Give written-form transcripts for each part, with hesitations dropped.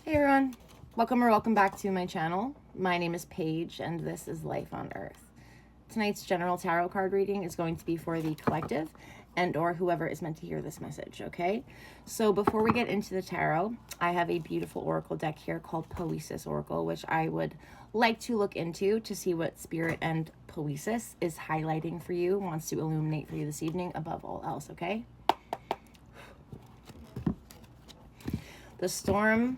Hey everyone, welcome back to my channel. My name is Paige and this is Life on Earth. Tonight's general tarot card reading is going to be for the collective and or whoever is meant to hear this message, okay? So before we get into the tarot, I have a beautiful oracle deck here called Poesis Oracle, which I would like to look into to see what Spirit and Poesis is highlighting for you, wants to illuminate for you this evening above all else, okay? The storm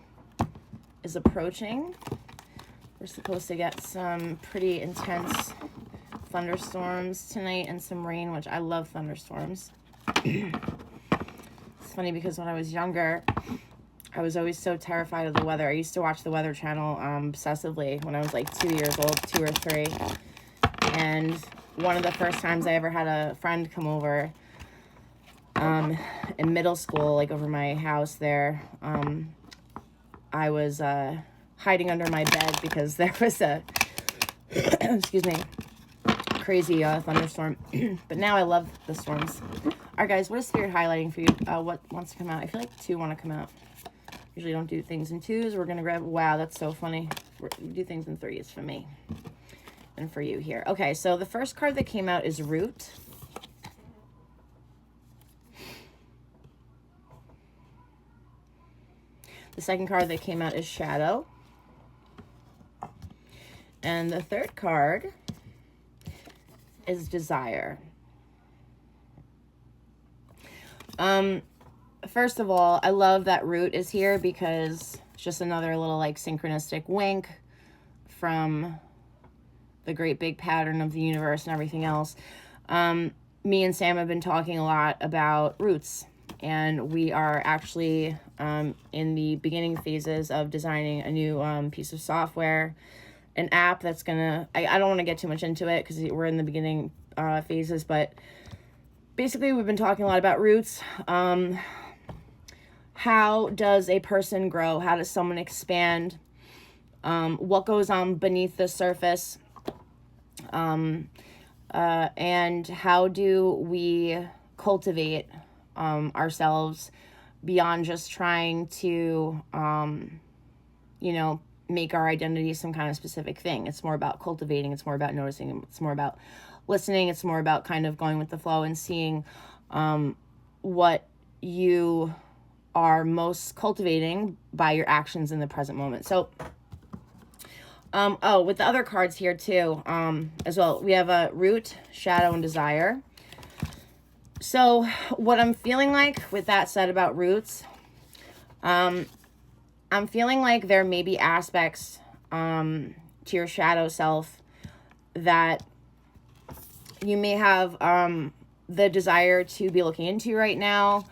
is approaching. We're supposed to get some pretty intense thunderstorms tonight and some rain, which I love thunderstorms. It's funny because when I was younger, I was always so terrified of the weather. I used to watch the Weather Channel obsessively when I was like 2 years old, 2 or 3. And one of the first times I ever had a friend come over in middle school, like over my house there, I was hiding under my bed because there was a excuse me, crazy thunderstorm. But now I love the storms. All right, guys, what is Spirit highlighting for you? What wants to come out? I feel like 2 want to come out. Usually don't do things in 2s. We're gonna grab. Wow, that's so funny. We do things in 3s for me and for you here. Okay, so the first card that came out is Root. The second card that came out is Shadow. And the third card is Desire. First of all, I love that Root is here because it's just another little like synchronistic wink from the great big pattern of the universe and everything else. Me and Sam have been talking a lot about roots, and we are actually in the beginning phases of designing a new piece of software, an app that's gonna, I don't want to get too much into it because we're in the beginning phases, but basically we've been talking a lot about roots. How does a person grow? How does someone expand? What goes on beneath the surface? And how do we cultivate ourselves beyond just trying to, you know, make our identity some kind of specific thing. It's more about cultivating. It's more about noticing. It's more about listening. It's more about kind of going with the flow and seeing what you are most cultivating by your actions in the present moment. So, with the other cards here too, as well, we have a Root, Shadow, and Desire. So what I'm feeling like with that said about roots, I'm feeling like there may be aspects to your shadow self that you may have the desire to be looking into right now,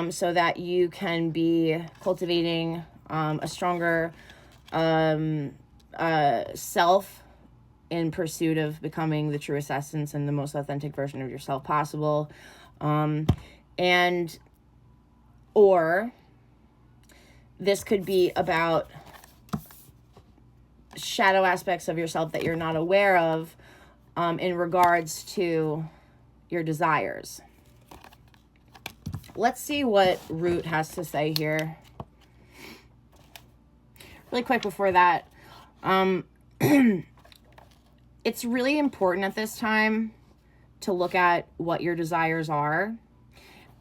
so that you can be cultivating a stronger self in pursuit of becoming the truest essence and the most authentic version of yourself possible. And or this could be about shadow aspects of yourself that you're not aware of in regards to your desires. Let's see what Root has to say here. Really quick before that, it's really important at this time to look at what your desires are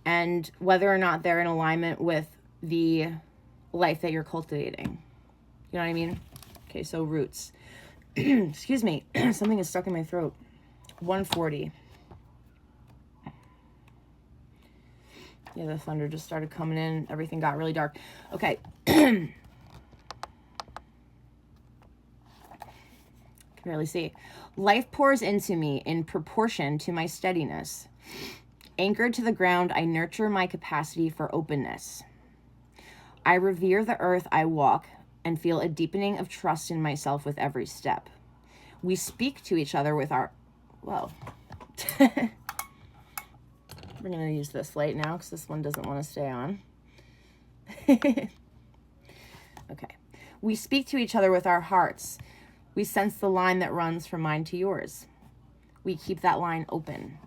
and whether or not they're in alignment with the life that you're cultivating. You know what I mean? Okay, so roots. Excuse me, something is stuck in my throat. 140. Yeah, the thunder just started coming in. Everything got really dark. Okay. Can barely see. Life pours into me in proportion to my steadiness. Anchored to the ground, I nurture my capacity for openness. I revere the earth I walk and feel a deepening of trust in myself with every step. We speak to each other with our... Whoa. We're going to use this light now because this one doesn't want to stay on. Okay. We speak to each other with our hearts. We sense the line that runs from mine to yours. We keep that line open.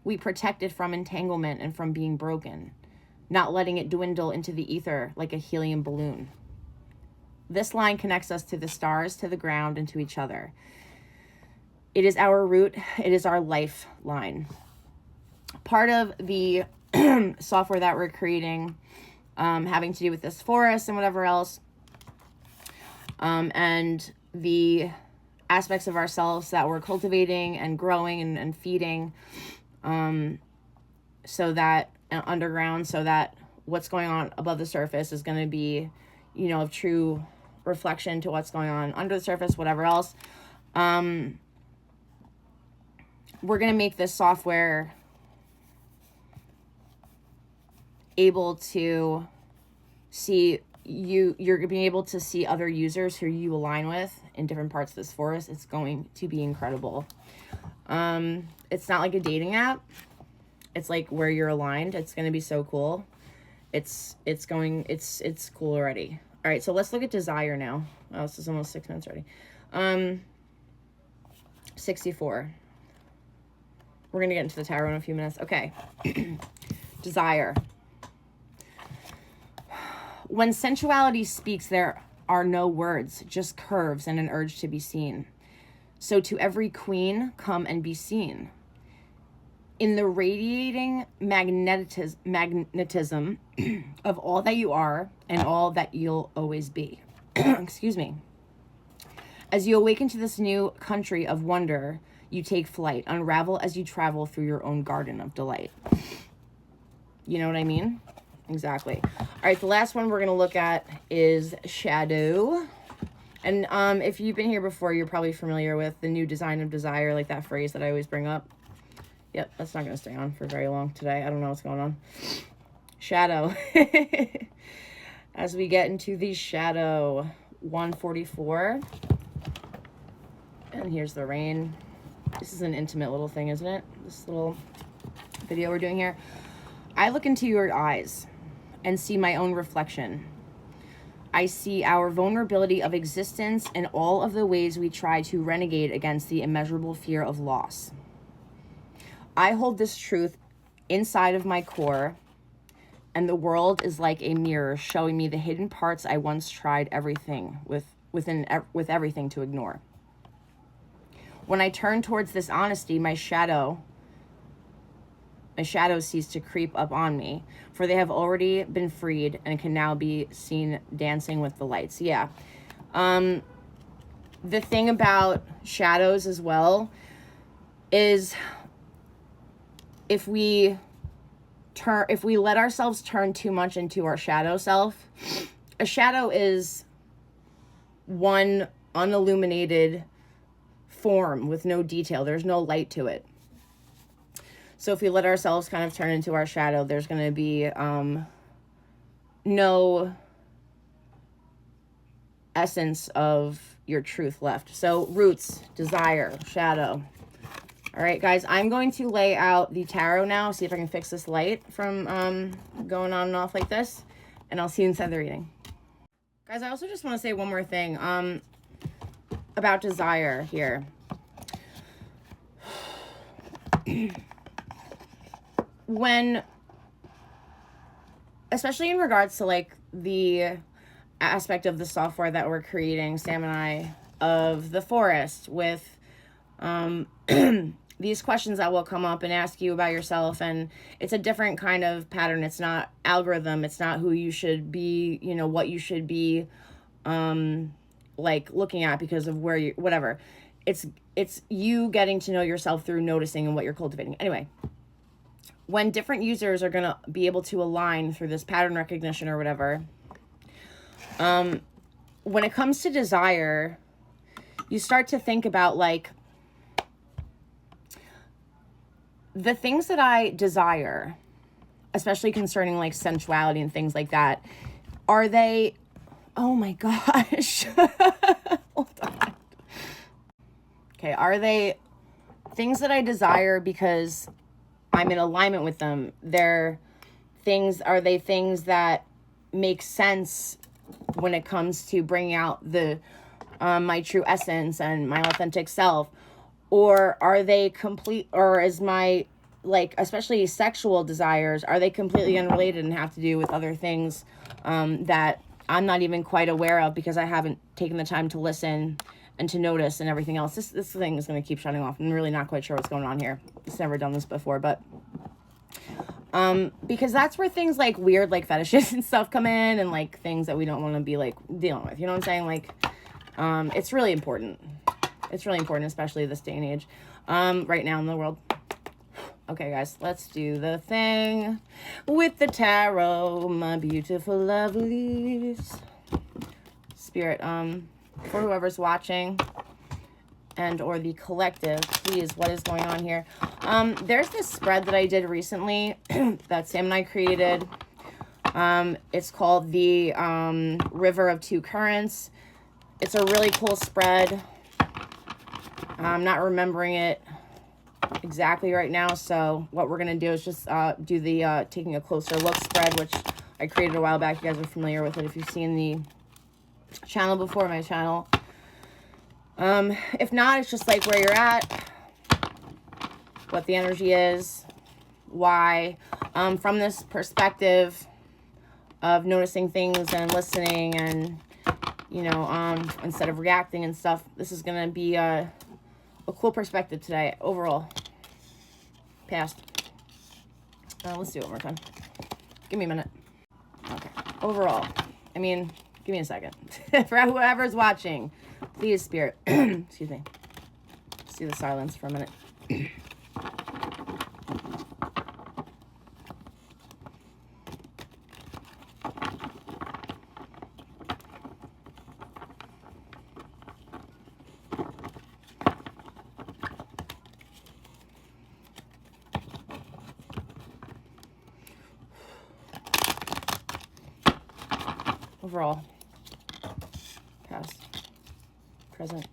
We protect it from entanglement and from being broken, not letting it dwindle into the ether like a helium balloon. This line connects us to the stars, to the ground, and to each other. It is our root. It is our lifeline. Part of the software that we're creating, having to do with this forest and whatever else, and the aspects of ourselves that we're cultivating and growing and feeding, so that underground, so that what's going on above the surface is going to be, you know, of true reflection to what's going on under the surface, whatever else. We're going to make this software able to see you're being able to see other users who you align with in different parts of this forest. It's going to be incredible. It's not like a dating app. It's like where you're aligned. It's going to be so cool. It's cool already. All right, so let's look at desire now. Oh, this is almost 6 minutes already. 64. We're going to get into the tarot in a few minutes. Okay. Desire. When sensuality speaks, there are no words, just curves and an urge to be seen. So to every queen, come and be seen. In the radiating magnetism of all that you are and all that you'll always be. Excuse me. As you awaken to this new country of wonder, you take flight, unravel as you travel through your own garden of delight. You know what I mean? Exactly. All right, the last one we're going to look at is shadow. And if you've been here before, you're probably familiar with the new design of desire, like that phrase that I always bring up. Yep, that's not going to stay on for very long today. I don't know what's going on. Shadow. As we get into the shadow, 144. And here's the rain. This is an intimate little thing, isn't it? This little video we're doing here. I look into your eyes and see my own reflection. I see our vulnerability of existence and all of the ways we try to renegade against the immeasurable fear of loss. I hold this truth inside of my core, and the world is like a mirror showing me the hidden parts I once tried with everything to ignore. When I turn towards this honesty, my shadows cease to creep up on me, for they have already been freed and can now be seen dancing with the lights. Yeah. The thing about shadows as well is if we let ourselves turn too much into our shadow self, a shadow is one unilluminated form with no detail. There's no light to it. So if we let ourselves kind of turn into our shadow, there's going to be no essence of your truth left. So roots, desire, shadow. All right, guys, I'm going to lay out the tarot now, see if I can fix this light from going on and off like this, and I'll see you inside the reading. Guys, I also just want to say one more thing about desire here. When, especially in regards to like the aspect of the software that we're creating, Sam and I, of the forest, with these questions that will come up and ask you about yourself, and it's a different kind of pattern. It's not algorithm. It's not who you should be, you know, what you should be like looking at because of where you, whatever. It's you getting to know yourself through noticing and what you're cultivating. Anyway, when different users are going to be able to align through this pattern recognition or whatever, when it comes to desire, you start to think about like the things that I desire, especially concerning like sensuality and things like that. Are they, oh my gosh, hold on. Okay, are they things that I desire because I'm in alignment with them? Are they things that make sense when it comes to bringing out the my true essence and my authentic self? Or are they complete, or is my, like, especially sexual desires, are they completely unrelated and have to do with other things that I'm not even quite aware of because I haven't taken the time to listen and to notice and everything else. This thing is going to keep shutting off. I'm really not quite sure what's going on here. It's never done this before, but because that's where things like weird like fetishes and stuff come in, and like things that we don't want to be like dealing with, you know what I'm saying? Like it's really important. It's really important, especially this day and age, right now in the world. Okay, guys, let's do the thing with the tarot, my beautiful lovelies. Spirit, for whoever's watching and or the collective, please, what is going on here? There's this spread that I did recently that Sam and I created. It's called the River of Two Currents. It's a really cool spread. I'm not remembering it exactly right now, so what we're going to do is just do the taking a closer look spread, which I created a while back. You guys are familiar with it if you've seen the channel before, my channel. If not, it's just like where you're at, what the energy is, why, from this perspective of noticing things and listening and, you know, instead of reacting and stuff. This is going to be a cool perspective today. Overall, past. Let's do it one more time. Give me a minute. Okay. Overall, I mean, give me a second. For whoever's watching, please, Spirit. Excuse me. Let's do the silence for a minute. Overall, past, present,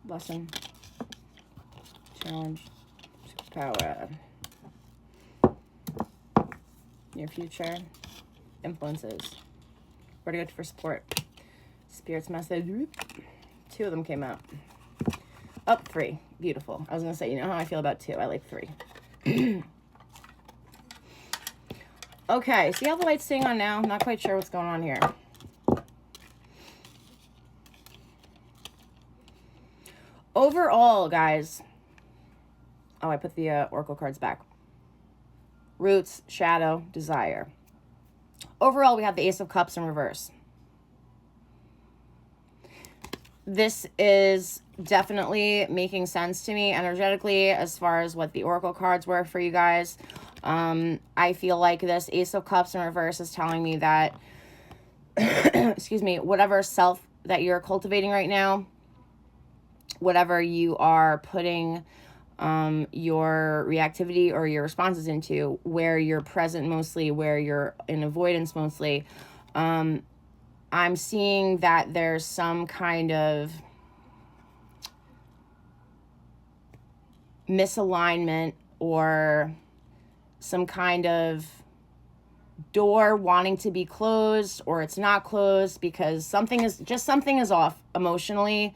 lesson, challenge, power, near future, influences, where to go for support, Spirit's message. 2 of them came out. Oh, 3. Beautiful. I was going to say, you know how I feel about 2. I like 3. Okay, see how the light's staying on now? Not quite sure what's going on here. Overall, guys. Oh, I put the oracle cards back. Roots, shadow, desire. Overall, we have the Ace of Cups in reverse. This is definitely making sense to me energetically as far as what the oracle cards were for you guys. I feel like this Ace of Cups in reverse is telling me that, excuse me, whatever self that you're cultivating right now, whatever you are putting your reactivity or your responses into, where you're present mostly, where you're in avoidance mostly, I'm seeing that there's some kind of misalignment or some kind of door wanting to be closed, or it's not closed because something is off emotionally.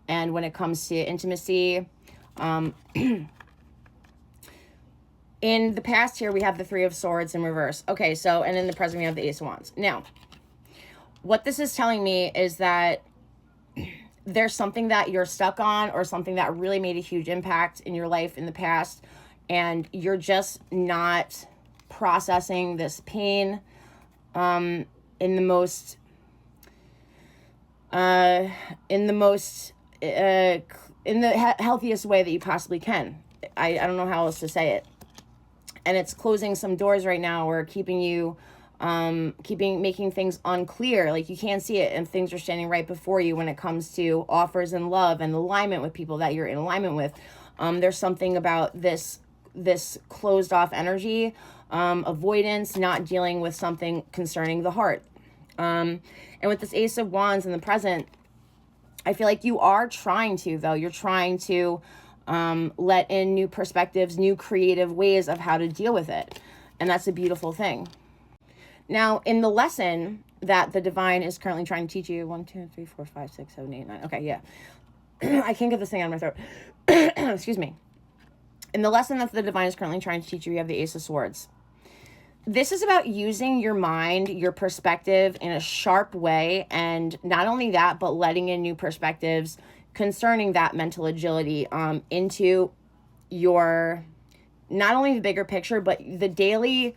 And when it comes to intimacy, in the past here, we have the 3 of Swords in reverse. Okay, so, and in the present, we have the Ace of Wands. Now, what this is telling me is that there's something that you're stuck on, or something that really made a huge impact in your life in the past, and you're just not processing this pain in the most healthiest way that you possibly can. I don't know how else to say it. And it's closing some doors right now, or keeping you making things unclear. Like you can't see it, and things are standing right before you when it comes to offers and love and alignment with people that you're in alignment with. There's something about this closed off energy, avoidance, not dealing with something concerning the heart. And with this Ace of Wands in the present, I feel like you are trying to, though. You're trying to let in new perspectives, new creative ways of how to deal with it. And that's a beautiful thing. Now, in the lesson that the divine is currently trying to teach you, 1, 2, 3, 4, 5, 6, 7, 8, 9. Okay, yeah. I can't get this thing out of my throat. Excuse me. In the lesson that the divine is currently trying to teach you, you have the Ace of Swords. This is about using your mind, your perspective in a sharp way. And not only that, but letting in new perspectives concerning that mental agility into your, not only the bigger picture, but your daily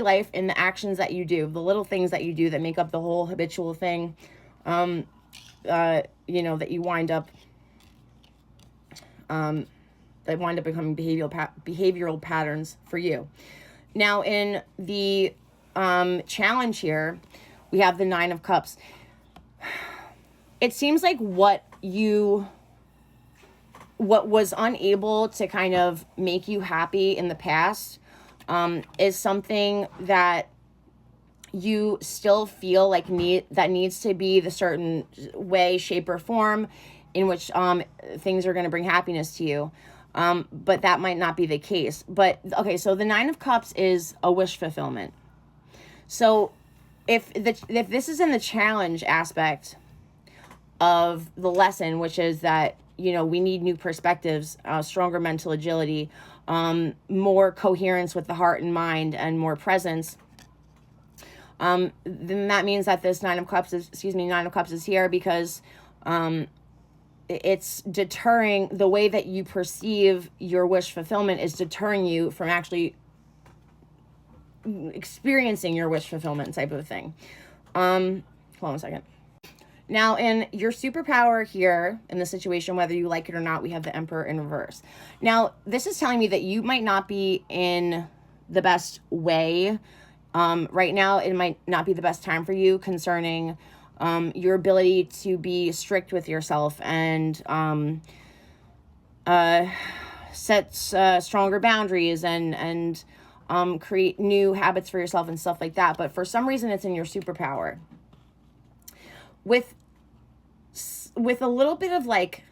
life and the actions that you do, the little things that you do that make up the whole habitual thing, that you wind up, becoming behavioral patterns for you. Now, in the challenge here, we have the Nine of Cups. It seems like what was unable to kind of make you happy in the past is something that you still feel like that needs to be the certain way, shape, or form in which things are going to bring happiness to you. But that might not be the case. But okay, so the Nine of Cups is a wish fulfillment. So if this is in the challenge aspect of the lesson, which is that, we need new perspectives, stronger mental agility, more coherence with the heart and mind, and more presence, then that means that this Nine of Cups is here because it's deterring the way that you perceive your wish fulfillment is deterring you from actually experiencing your wish fulfillment type of thing. Hold on a second. Now, in your superpower here, in the situation, whether you like it or not, we have the Emperor in reverse. Now, this is telling me that you might not be in the best way. Right now, it might not be the best time for you concerning your ability to be strict with yourself and set stronger boundaries and create new habits for yourself and stuff like that. But for some reason, it's in your superpower. With a little bit of like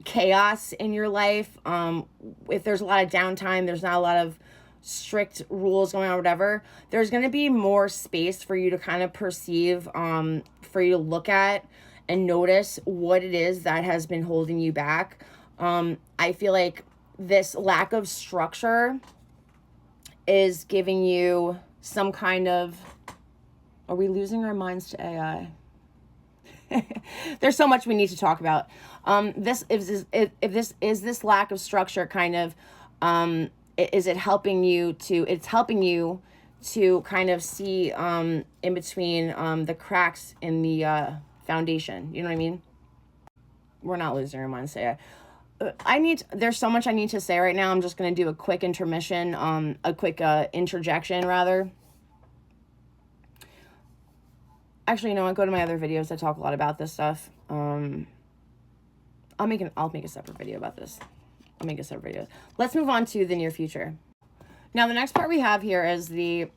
chaos in your life, if there's a lot of downtime, there's not a lot of strict rules going on, whatever, there's going to be more space for you to kind of perceive, for you to look at and notice what it is that has been holding you back. I feel like this lack of structure is giving you some kind of, are we losing our minds to AI? There's so much we need to talk about. This lack of structure kind of, is it helping you to, it's helping you to kind of see in between the cracks in the foundation. You know what I mean? We're not losing our minds to AI. There's so much I need to say right now. I'm just going to do a quick intermission, a quick interjection rather. Actually, I'll go to my other videos. I talk a lot about this stuff. I'll make a separate video about this. I'll make a separate video. Let's move on to the near future. Now, the next part we have here is the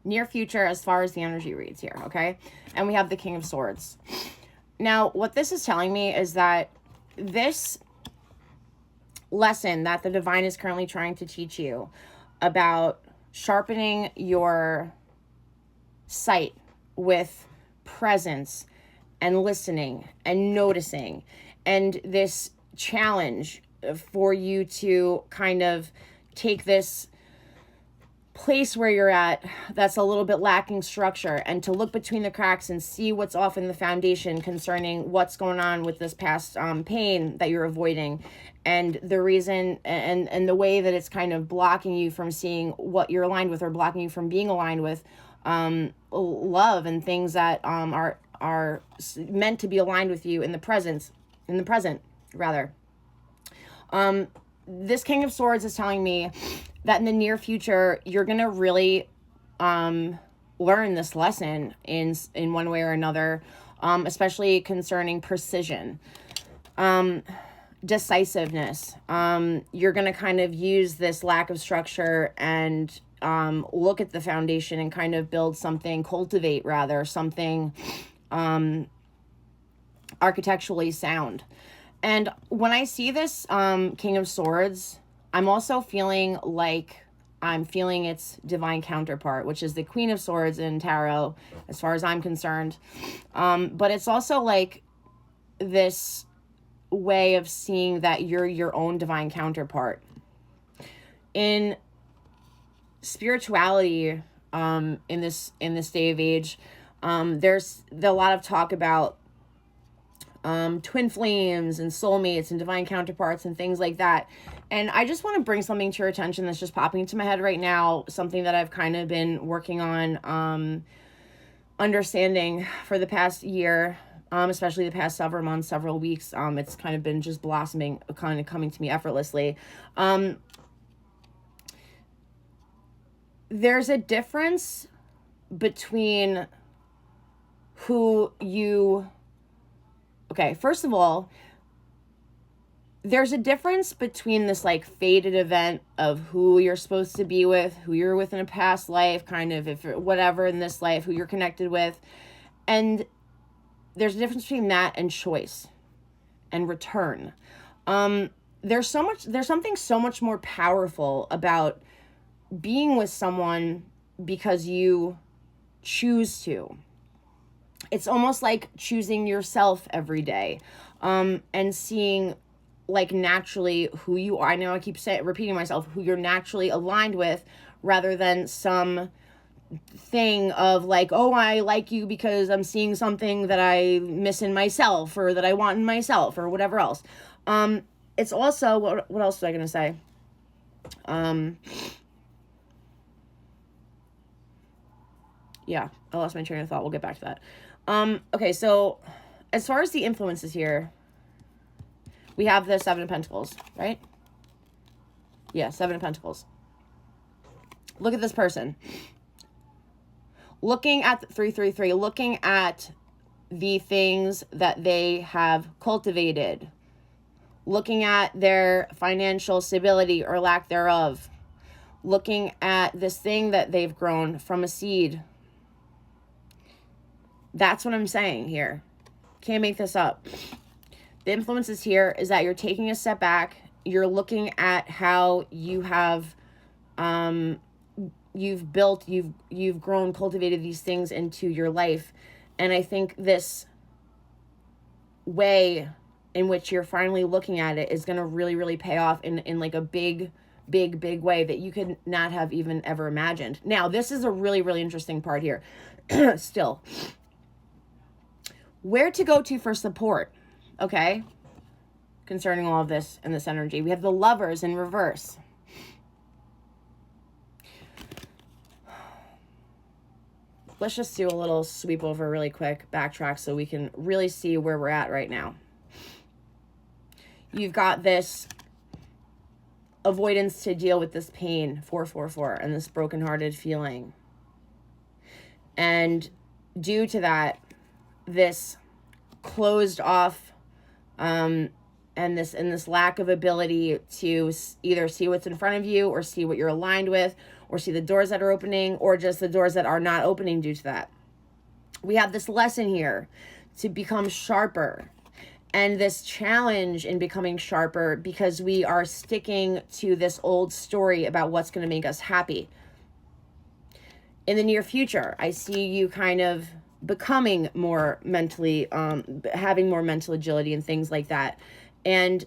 near future as far as the energy reads here, okay? And we have the King of Swords. Now, what this is telling me is that this lesson that the divine is currently trying to teach you about sharpening your sight with presence and listening and noticing, and this challenge for you to kind of take this place where you're at that's a little bit lacking structure and to look between the cracks and see what's off in the foundation concerning what's going on with this past pain that you're avoiding, and the reason and the way that it's kind of blocking you from seeing what you're aligned with, or blocking you from being aligned with love and things that are meant to be aligned with you in the present rather. This King of Swords is telling me that in the near future, you're going to really learn this lesson in one way or another, especially concerning precision, decisiveness. You're going to kind of use this lack of structure and look at the foundation and kind of build something, cultivate rather, something architecturally sound. And when I see this King of Swords, I'm also feeling like I'm feeling its divine counterpart, which is the Queen of Swords in tarot, as far as I'm concerned. But it's also like this way of seeing that you're your own divine counterpart. In spirituality in this day of age. There's a lot of talk about twin flames and soulmates and divine counterparts and things like that. And I just want to bring something to your attention that's just popping into my head right now, something that I've kind of been working on understanding for the past year, especially the past several months, several weeks. It's kind of been just blossoming, kind of coming to me effortlessly. There's a difference between who you... Okay, first of all, there's a difference between this like fated event of who you're supposed to be with, who you're with in a past life, kind of, if whatever in this life, who you're connected with. And there's a difference between that and choice and return. There's something so much more powerful about being with someone because you choose to. It's almost like choosing yourself every day, and seeing like naturally who you are. I know I keep repeating myself, who you're naturally aligned with, rather than some thing of like, oh, I like you because I'm seeing something that I miss in myself or that I want in myself or whatever else. It's also, what else was I going to say? Yeah, I lost my train of thought. We'll get back to that. Okay, so as far as the influences here, we have the Seven of Pentacles, right? Yeah, Seven of Pentacles. Look at this person. Looking at 333, looking at the things that they have cultivated, looking at their financial stability or lack thereof, looking at this thing that they've grown from a seed. That's what I'm saying here. Can't make this up. The influences here is that you're taking a step back. You're looking at how you have, you've built, you've grown, cultivated these things into your life. And I think this way in which you're finally looking at it is going to really, really pay off in like a big way that you could not have even ever imagined. Now, this is a really, really interesting part here. Still, where to go to for support, okay, concerning all of this and this energy. We have the Lovers in reverse. Let's just do a little sweep over really quick, backtrack, so we can really see where we're at right now. You've got this avoidance to deal with this pain, 444, and this brokenhearted feeling. And due to that, this closed off and this lack of ability to either see what's in front of you or see what you're aligned with or see the doors that are opening or just the doors that are not opening due to that. We have this lesson here to become sharper, and this challenge in becoming sharper because we are sticking to this old story about what's going to make us happy. In the near future, I see you kind of becoming more mentally, having more mental agility and things like that. And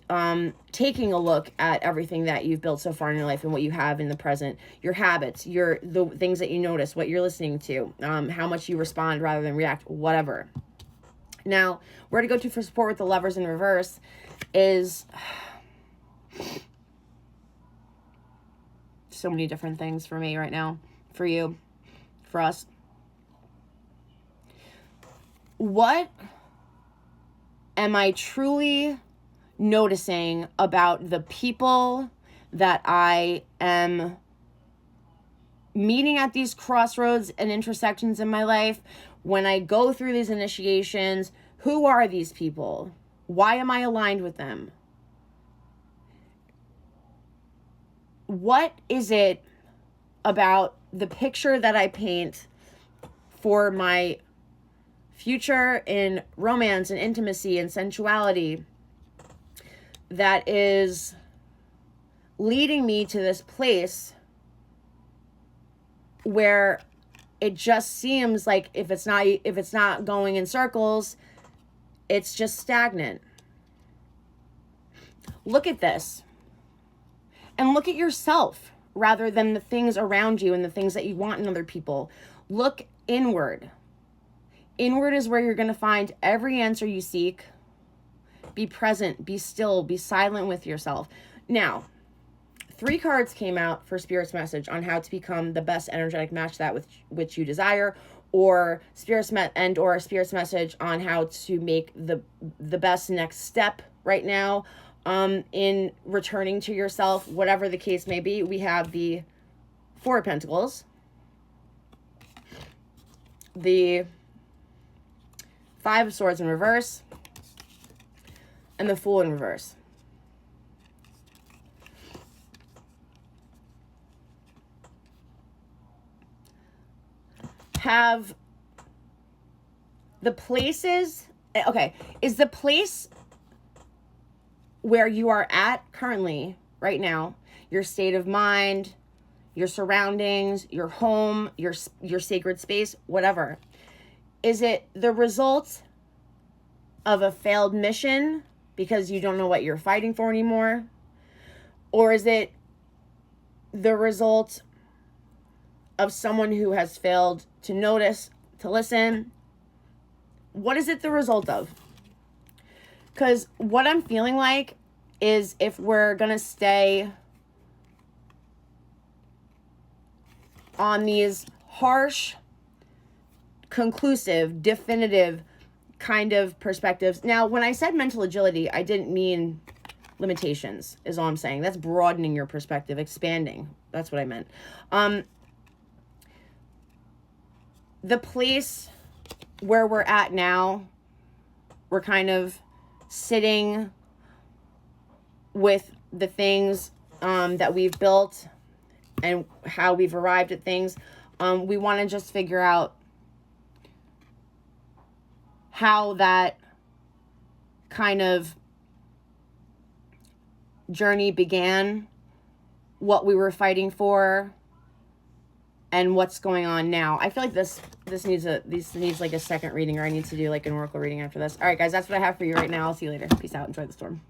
taking a look at everything that you've built so far in your life and what you have in the present, your habits, the things that you notice, what you're listening to, how much you respond rather than react, whatever. Now, where to go to for support with the Lovers in reverse is so many different things for me right now, for you, for us. What am I truly noticing about the people that I am meeting at these crossroads and intersections in my life? When I go through these initiations, who are these people? Why am I aligned with them? What is it about the picture that I paint for my future in romance and intimacy and sensuality that is leading me to this place where it just seems like if it's not going in circles, it's just stagnant? Look at this and look at yourself, rather than the things around you and the things that you want in other people. Look inward. Inward is where you're going to find every answer you seek. Be present, be still, be silent with yourself. Now, 3 cards came out for Spirit's message on how to become the best energetic match that which you desire, or Spirit's message on how to make the best next step right now in returning to yourself, whatever the case may be. We have the 4 of Pentacles, the 5 of Swords in reverse, and the Fool in reverse. Have the places, okay, is the place where you are at currently, right now, your state of mind, your surroundings, your home, your sacred space, whatever, is it the result of a failed mission because you don't know what you're fighting for anymore? Or is it the result of someone who has failed to notice, to listen? What is it the result of? Because what I'm feeling like is, if we're going to stay on these harsh, conclusive, definitive kind of perspectives. Now, when I said mental agility, I didn't mean limitations, is all I'm saying. That's broadening your perspective, expanding. That's what I meant. The place where we're at now, we're kind of sitting with the things that we've built and how we've arrived at things. We want to just figure out how that kind of journey began, what we were fighting for, and what's going on now. I feel like this needs like a second reading, or I need to do like an oracle reading after this. All right, guys, that's what I have for you right now. I'll see you later. Peace out. Enjoy the storm.